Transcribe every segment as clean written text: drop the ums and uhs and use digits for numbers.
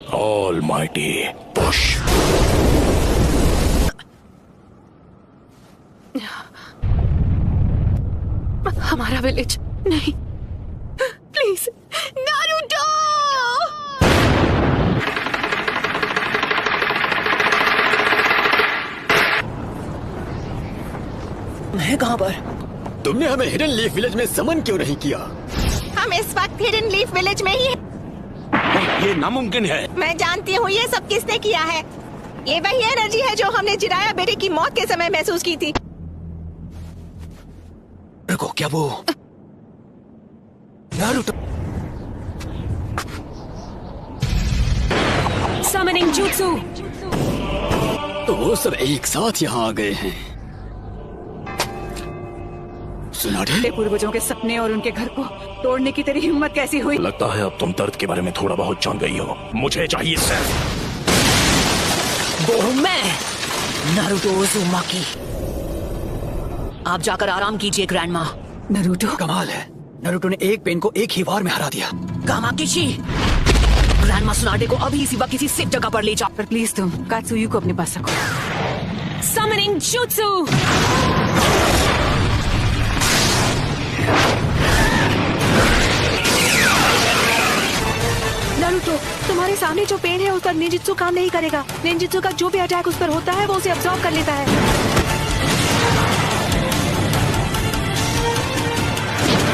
Almighty push. हमारा village नहीं, please Naruto. है कहाँ पर? तुमने हमें हिडन लीफ विलेज में समन क्यों नहीं किया? हम इस वक्त हिडन लीफ विलेज में ही हैं। ये नामुमकिन है। मैं जानती हूँ ये सब किसने किया है। ये वही एनर्जी है जो हमने जिराया बेटे की मौत के समय महसूस की थी। रुको, क्या वो नारुतो? Summoning jutsu। तो वो सब एक साथ यहाँ आ गए हैं। सुनाडे? पूर्वजों के सपने और उनके घर को तोड़ने की तेरी हिम्मत कैसी हुई? लगता है अब तुम दर्द के बारे में थोड़ा बहुत जान गई हो। मुझे चाहिए सिर्फ वो हूँ मैं, नारुतो उज़ुमाकी। आप जाकर आराम कीजिए ग्रैंडमा। नारुतो, कमाल है, नारुतो ने एक पेन को एक ही वार में हरा दिया। कामाकिशी, ग्रैंडमा सुनाडे को अभी इसी वक्त किसी सेफ जगह पर ले जाओ। पर प्लीज तुम कात्सुयु को अपने पास रखो। Summoning jutsu। नारुतो, तुम्हारे सामने जो पेन है उस पर निंजित्सु काम नहीं करेगा। निंजित्सु का जो भी अटैक उस पर होता है वो उसे अब्सॉर्ब कर लेता है।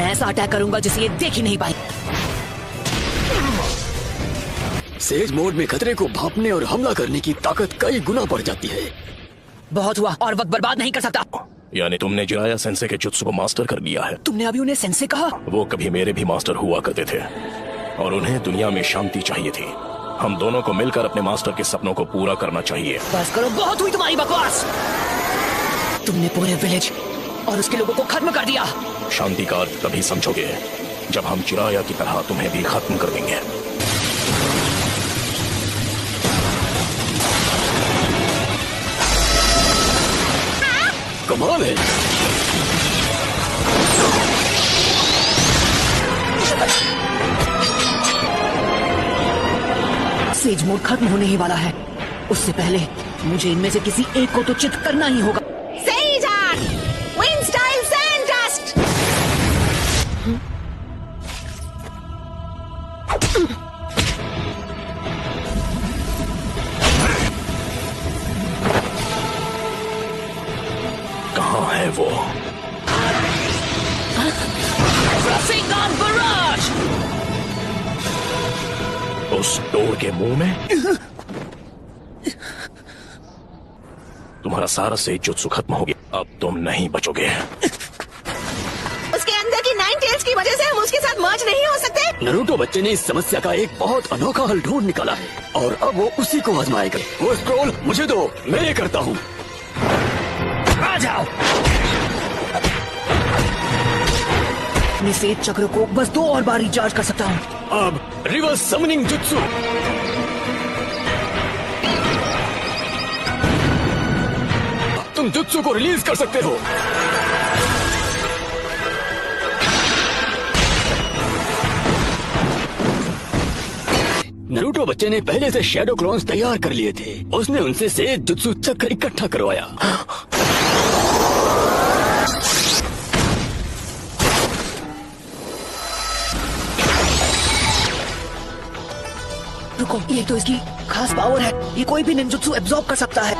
ऐसा अटैक करूंगा जिसे ये देख ही नहीं पाई। सेज मोड में खतरे को भांपने और हमला करने की ताकत कई गुना बढ़ जाती है। बहुत हुआ, और वक्त बर्बाद नहीं कर सकता। यानी तुमने जिराया सेंसे के जुत्सु को मास्टर कर लिया है। तुमने अभी उन्हें सेंसे कहा? वो कभी मेरे भी मास्टर हुआ करते थे और उन्हें दुनिया में शांति चाहिए थी। हम दोनों को मिलकर अपने मास्टर के सपनों को पूरा करना चाहिए। बस करो, बहुत हुई तुम्हारी बकवास। तुमने पूरे विलेज और उसके लोगों को खत्म कर दिया। शांति का अर्थ तभी समझोगे जब हम जिराया की तरह तुम्हें भी खत्म कर देंगे। कमाल है। सेज मोड खत्म होने ही वाला है। उससे पहले मुझे इनमें से किसी एक को तो चित करना ही होगा। Says art, wind style sand dust. कहाँ है वो? Rasengan Barrage! उस डोर के मुंह में? तुम्हारा सारा सेज जुत्सु खत्म हो गया। अब तुम नहीं बचोगे। उसके अंदर की 9 टेल्स की वजह से हम उसके साथ मर्ज नहीं हो सकते। नारुतो बच्चे ने इस समस्या का एक बहुत अनोखा हल ढूंढ निकाला है और अब वो उसी को आजमाएगा। वो स्क्रॉल मुझे दो, मैं ये करता हूँ। आ जाओ। अपने सेज चक्र को बस 2 और बार रिचार्ज कर सकता हूँ। अब रिवर्स समनिंग जुत्सु। तुम जुत्सु को रिलीज कर सकते हो। नारुतो बच्चे ने पहले से शैडो क्लोन्स तैयार कर लिए थे। उसने उनसे सेज जुत्सु चक्र इकट्ठा करवाया। रुको, ये तो इसकी खास पावर है। ये कोई भी निंजुत्सु एब्जॉर्ब कर सकता है।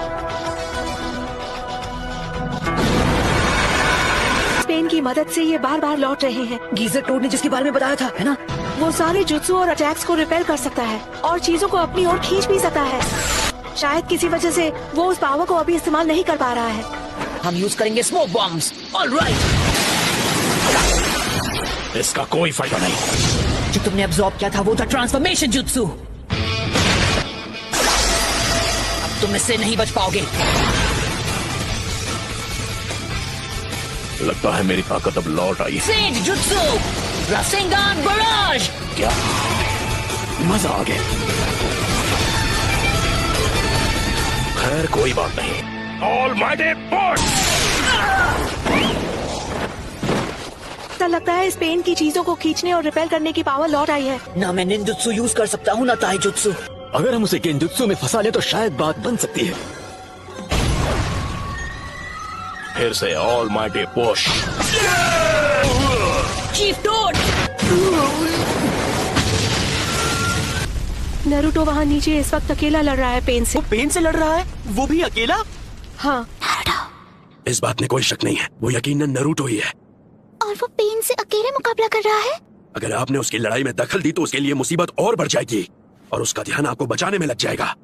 पेन की मदद से ये बार बार लौट रहे हैं। गीजर टोड ने जिसके बारे में बताया था, है ना? वो सारे जुत्सु और अटैक्स को रिपेल कर सकता है और चीजों को अपनी ओर खींच भी सकता है। शायद किसी वजह से वो उस पावर को अभी इस्तेमाल नहीं कर पा रहा है। हम यूज करेंगे स्मोक बॉम्ब्स। ऑलराइट। इसका कोई फायदा नहीं। जो तुमने एब्जॉर्ब किया था वो था ट्रांसफॉर्मेशन जुत्सु। अब तुम इससे नहीं बच पाओगे। लगता है मेरी ताकत अब लौट आई। Sage jutsu, Rasengan barrage. क्या मजा आ गया। खैर कोई बात नहीं। Almighty push. ऐसा लगता है इस पेन की चीजों को खींचने और रिपेल करने की पावर लौट आई है। ना मैं निंजुत्सु यूज कर सकता हूँ ना ताईजुत्सु। अगर हम उसे गेंजुत्सु में फंसा ले तो शायद बात बन सकती है। फिर से almighty push. Chief toad! Naruto वहाँ नीचे इस वक्त अकेला लड़ रहा है पेन से। पेन से लड़ रहा है, वो भी अकेला। हाँ, इस बात में कोई शक नहीं है, वो यकीनन नरूटो ही है। और वो पेन से अकेले मुकाबला कर रहा है। अगर आपने उसकी लड़ाई में दखल दी तो उसके लिए मुसीबत और बढ़ जाएगी और उसका ध्यान आपको बचाने में लग जाएगा।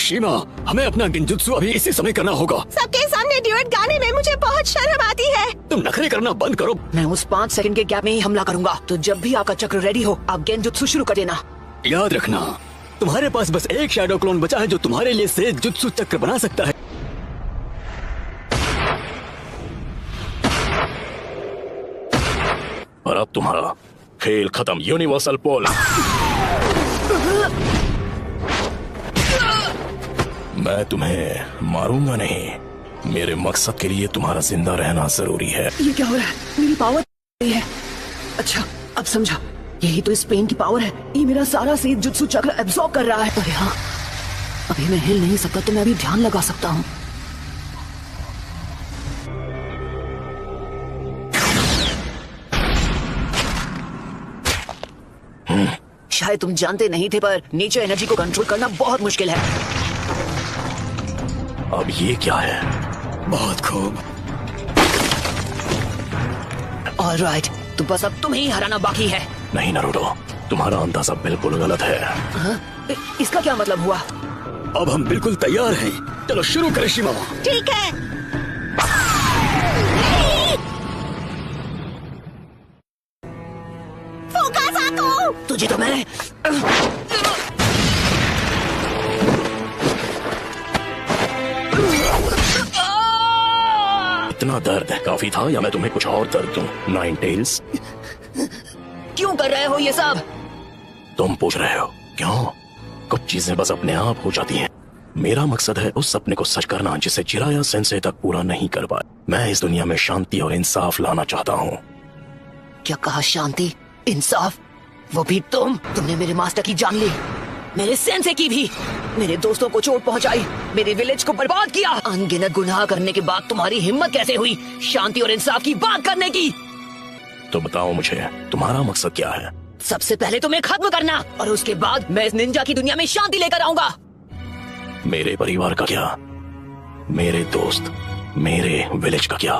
शीमा, हमें अपना गेंजुत्सु अभी इसी समय करना होगा। सबके सामने ड्यूएट गाने में मुझे बहुत शर्म आती है। तुम नखरे करना बंद करो। मैं उस 5 सेकंड के गैप में ही हमला करूंगा, तो जब भी आपका चक्र रेडी हो आप गेंजुत्सु शुरू कर देना। याद रखना, तुम्हारे पास बस एक शैडो क्लोन बचा है जो तुम्हारे लिए से जुत्सु चक्र बना सकता है। और अब तुम्हारा खेल खत्म। यूनिवर्सल पोल। मैं तुम्हें मारूंगा नहीं। मेरे मकसद के लिए तुम्हारा जिंदा रहना जरूरी है। ये क्या हो रहा है? मेरी पावर है। अच्छा, अब समझा। यही तो इस पेन की पावर है। ये मेरा सारा सेज जुत्सु चक्र एब्सॉर्ब कर रहा है। अरे हाँ, अभी मैं हिल नहीं सकता तो मैं अभी ध्यान लगा सकता हूँ। शायद तुम जानते नहीं थे, पर नेचर एनर्जी को कंट्रोल करना बहुत मुश्किल है। अब ये क्या है? बहुत खूब। ऑलराइट, तो बस अब तुम्हें ही हराना बाकी है। नहीं नरूटो, तुम्हारा अंदाजा बिल्कुल गलत है। इसका क्या मतलब हुआ? अब हम बिल्कुल तैयार हैं। चलो शुरू करें शीमा। ठीक है। फोकस आको। तुझे तो मैं इतना दर्द काफी था या मैं तुम्हें कुछ और दर्द दूं? नाइन टेल्स, क्यों कर रहे हो ये सब? तुम पूछ रहे हो क्यों? कुछ चीजें बस अपने आप हो जाती हैं। मेरा मकसद है उस सपने को सच करना जिसे जिराया सेंसे तक पूरा नहीं कर पाया। मैं इस दुनिया में शांति और इंसाफ लाना चाहता हूँ। क्या कहा? शांति, इंसाफ? वो भी तुमने मेरे मास्टर की जान ली, मेरे सेंसे की भी, मेरे दोस्तों को चोट पहुंचाई, मेरे विलेज को बर्बाद किया। अनगिनत गुनाह करने के बाद तुम्हारी हिम्मत कैसे हुई शांति और इंसाफ की बात करने की? तो बताओ मुझे, तुम्हारा मकसद क्या है? सबसे पहले तुम्हें खत्म करना, और उसके बाद मैं इस निंजा की दुनिया में शांति लेकर आऊंगा। मेरे परिवार का क्या? मेरे दोस्त, मेरे विलेज का क्या?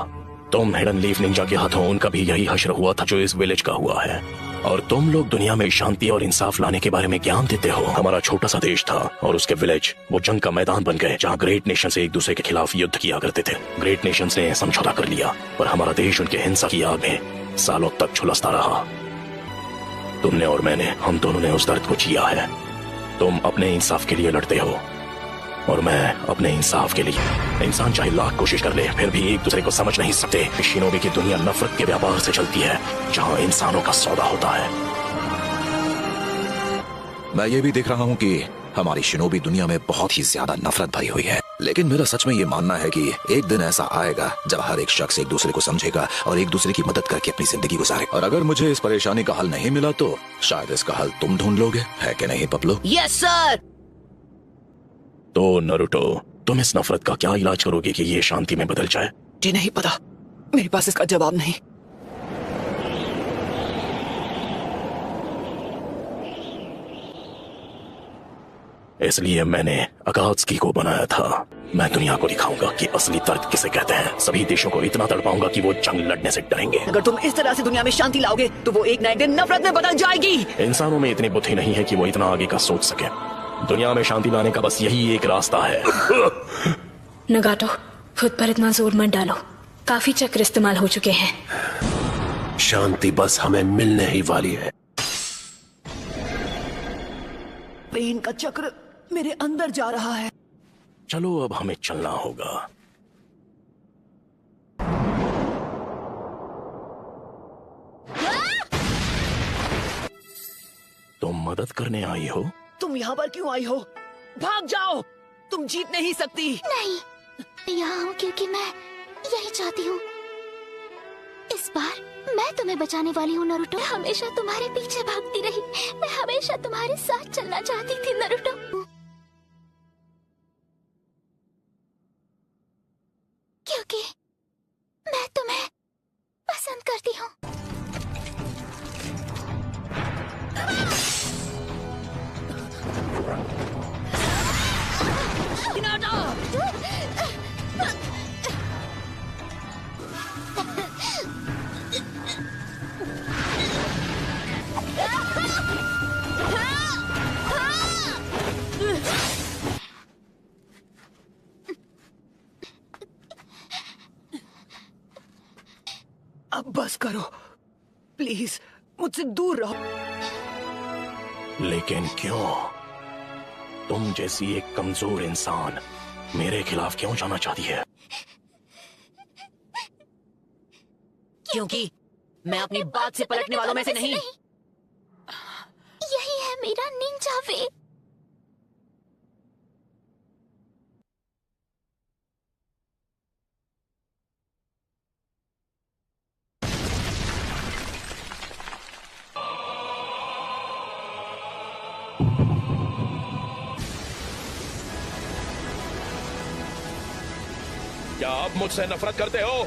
तुम हिडन लीफ निंजा के हाथों उनका भी यही हश्र हुआ था जो इस विलेज का हुआ है, और तुम लोग दुनिया में शांति और इंसाफ लाने के बारे में ज्ञान देते हो। हमारा छोटा सा देश था और उसके विलेज वो जंग का मैदान बन गए जहाँ ग्रेट नेशन से एक दूसरे के खिलाफ युद्ध किया करते थे। ग्रेट नेशन ने समझौता कर लिया, पर हमारा देश उनके हिंसा की आग में सालों तक झुलसता रहा। तुमने और मैंने, हम दोनों ने उस दर्द को जिया है। तुम अपने इंसाफ के लिए लड़ते हो और मैं अपने इंसाफ के लिए। इंसान चाहे लाख कोशिश कर ले फिर भी एक दूसरे को समझ नहीं सकते। शिनोबी की दुनिया नफरत के व्यापार से चलती है जहाँ इंसानों का सौदा होता है। मैं ये भी देख रहा हूँ कि हमारी शिनोबी दुनिया में बहुत ही ज्यादा नफरत भरी हुई है, लेकिन मेरा सच में ये मानना है कि एक दिन ऐसा आएगा जब हर एक शख्स एक दूसरे को समझेगा और एक दूसरे की मदद करके अपनी जिंदगी गुजारेगा। और अगर मुझे इस परेशानी का हल नहीं मिला तो शायद इसका हल तुम ढूंढ लोगे, है कि नहीं पपलो? Yes sir. तो नरूटो, तुम इस नफरत का क्या इलाज करोगे कि ये शांति में बदल जाए? जी नहीं पता, मेरे पास इसका जवाब नहीं। इसलिए मैंने अकात्सुकी को बनाया था। मैं दुनिया को दिखाऊंगा कि असली दर्द किसे कहते हैं। सभी देशों को इतना तड़पाऊंगा कि वो जंग लड़ने से डरेंगे। अगर तुम इस तरह से दुनिया में शांति लाओगे तो वो एक ना एक दिन नफरत में बदल जाएगी। इंसानों में इतनी बुद्धि नहीं है कि वो इतना आगे का सोच सके। दुनिया में शांति लाने का बस यही एक रास्ता है। नगाटो, खुद पर इतना जोर मत डालो, काफी चक्र इस्तेमाल हो चुके हैं। शांति बस हमें मिलने ही वाली है। पेन का चक्र मेरे अंदर जा रहा है। चलो अब हमें चलना होगा। तुम मदद करने आई हो? तुम यहाँ पर क्यों आई हो? भाग जाओ, तुम जीत नहीं सकती। नहीं, मैं यहाँ हूँ क्योंकि मैं यही चाहती हूँ। इस बार मैं तुम्हें बचाने वाली हूँ नारुतो। मैं हमेशा तुम्हारे पीछे भागती रही, मैं हमेशा तुम्हारे साथ चलना चाहती थी नारुतो। क्योंकि मैं तुम्हें पसंद करती हूँ। अब बस करो प्लीज, मुझसे दूर रहो। लेकिन क्यों? तुम जैसी एक कमजोर इंसान मेरे खिलाफ क्यों जाना चाहती है? क्योंकि मैं अपनी बात से पलटने वालों में से नहीं। यही है मेरा निंजा वे। क्या आप मुझसे नफरत करते हो?